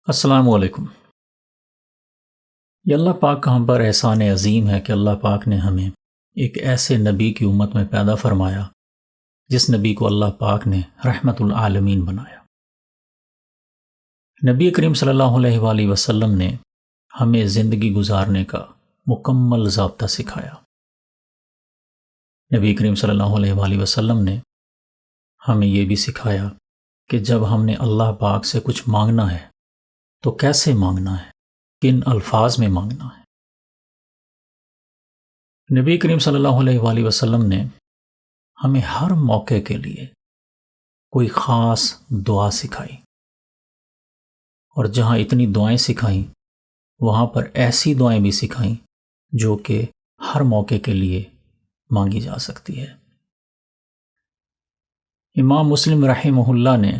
السلام علیکم۔ یہ اللہ پاک کا ہم پر احسان عظیم ہے کہ اللہ پاک نے ہمیں ایک ایسے نبی کی امت میں پیدا فرمایا جس نبی کو اللہ پاک نے رحمت العالمین بنایا۔ نبی کریم صلی اللہ علیہ وآلہ وسلم نے ہمیں زندگی گزارنے کا مکمل ضابطہ سکھایا۔ نبی کریم صلی اللہ علیہ وآلہ وسلم نے ہمیں یہ بھی سکھایا کہ جب ہم نے اللہ پاک سے کچھ مانگنا ہے تو کیسے مانگنا ہے، کن الفاظ میں مانگنا ہے۔ نبی کریم صلی اللہ علیہ وآلہ وسلم نے ہمیں ہر موقع کے لیے کوئی خاص دعا سکھائی، اور جہاں اتنی دعائیں سکھائیں وہاں پر ایسی دعائیں بھی سکھائیں جو کہ ہر موقع کے لیے مانگی جا سکتی ہے۔ امام مسلم رحمہ اللہ نے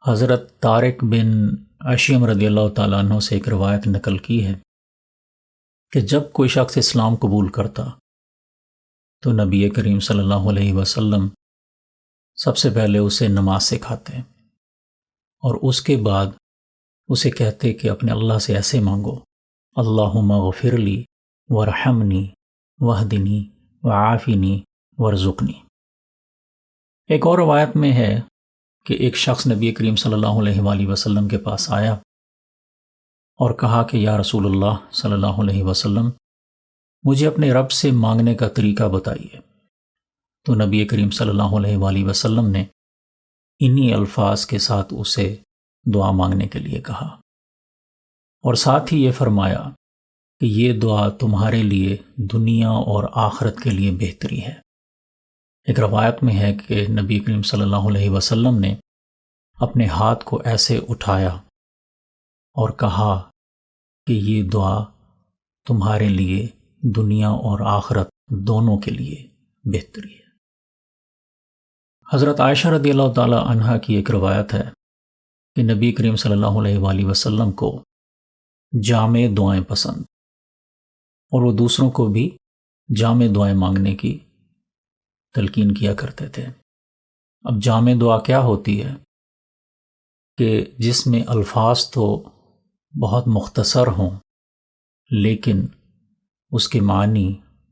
حضرت طارق بن اشیم رضی اللہ تعالیٰ عنہ سے ایک روایت نقل کی ہے کہ جب کوئی شخص اسلام قبول کرتا تو نبی کریم صلی اللہ علیہ وسلم سب سے پہلے اسے نماز سکھاتے اور اس کے بعد اسے کہتے کہ اپنے اللہ سے ایسے مانگو، اللہم اغفر لی ورحمنی واہدنی وعافنی وارزقنی۔ ایک اور روایت میں ہے کہ ایک شخص نبی کریم صلی اللہ علیہ وآلہ وسلم کے پاس آیا اور کہا کہ یا رسول اللہ صلی اللہ علیہ وسلم، مجھے اپنے رب سے مانگنے کا طریقہ بتائیے۔ تو نبی کریم صلی اللہ علیہ وآلہ وسلم نے انہی الفاظ کے ساتھ اسے دعا مانگنے کے لیے کہا، اور ساتھ ہی یہ فرمایا کہ یہ دعا تمہارے لیے دنیا اور آخرت کے لیے بہتری ہے۔ ایک روایت میں ہے کہ نبی کریم صلی اللہ علیہ وسلم نے اپنے ہاتھ کو ایسے اٹھایا اور کہا کہ یہ دعا تمہارے لیے دنیا اور آخرت دونوں کے لیے بہتری ہے۔ حضرت عائشہ رضی اللہ تعالی عنہا کی ایک روایت ہے کہ نبی کریم صلی اللہ علیہ وآلہ وسلم کو جامع دعائیں پسند، اور وہ دوسروں کو بھی جامع دعائیں مانگنے کی تلقین کیا کرتے تھے۔ اب جامع دعا کیا ہوتی ہے کہ جس میں الفاظ تو بہت مختصر ہوں لیکن اس کے معنی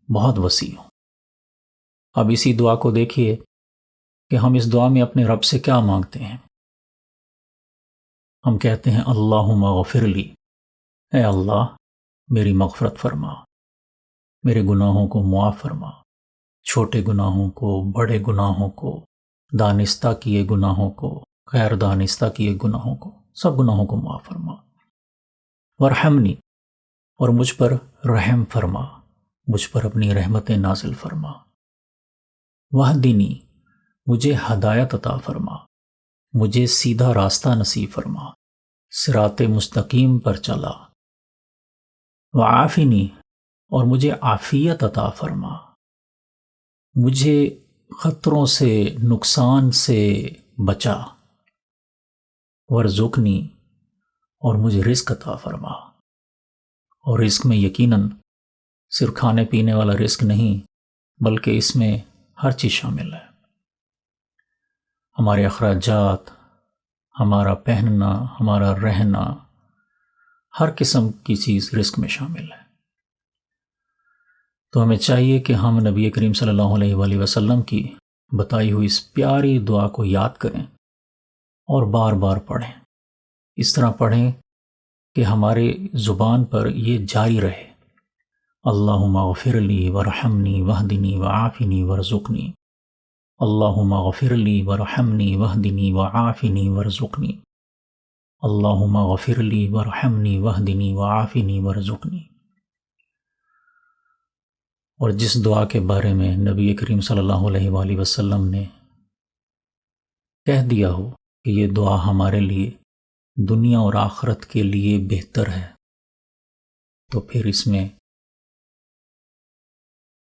بہت وسیع ہوں۔ اب اسی دعا کو دیکھیے کہ ہم اس دعا میں اپنے رب سے کیا مانگتے ہیں۔ ہم کہتے ہیں اللہم اغفر لی، اے اللہ میری مغفرت فرما، میرے گناہوں کو معاف فرما، چھوٹے گناہوں کو، بڑے گناہوں کو، دانستہ کیے گناہوں کو، غیر دانستہ کیے گناہوں کو، سب گناہوں کو معاف فرما۔ ورحمنی، اور مجھ پر رحم فرما، مجھ پر اپنی رحمتیں نازل فرما۔ واہدنی، مجھے ہدایت عطا فرما، مجھے سیدھا راستہ نصیب فرما، صراط مستقیم پر چلا۔ وعافنی، اور مجھے عافیت عطا فرما، مجھے خطروں سے، نقصان سے بچا۔ ورزقنی، اور مجھے رزق عطا فرما، اور رزق میں یقیناً صرف کھانے پینے والا رزق نہیں بلکہ اس میں ہر چیز شامل ہے۔ ہمارے اخراجات، ہمارا پہننا، ہمارا رہنا، ہر قسم کی چیز رزق میں شامل ہے۔ تو ہمیں چاہیے کہ ہم نبی کریم صلی اللہ علیہ وآلہ وسلم کی بتائی ہوئی اس پیاری دعا کو یاد کریں اور بار بار پڑھیں۔ اس طرح پڑھیں کہ ہمارے زبان پر یہ جاری رہے، اللہم اغفر لی ورحمنی واہدنی وعافنی ورزقنی، اللہم اغفر لی ورحمنی واہدنی وعافنی ورزقنی، اللہم اغفر لی ورحمنی واہدنی وعافنی ورزقنی۔ اور جس دعا کے بارے میں نبی کریم صلی اللہ علیہ وآلہ وسلم نے کہہ دیا ہو کہ یہ دعا ہمارے لیے دنیا اور آخرت کے لیے بہتر ہے، تو پھر اس میں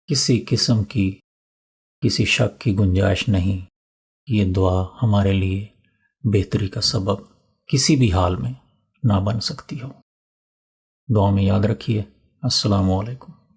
کسی قسم کی، کسی شک کی گنجائش نہیں کہ یہ دعا ہمارے لیے بہتری کا سبب کسی بھی حال میں نہ بن سکتی ہو۔ دعا میں یاد رکھیے۔ السلام علیکم۔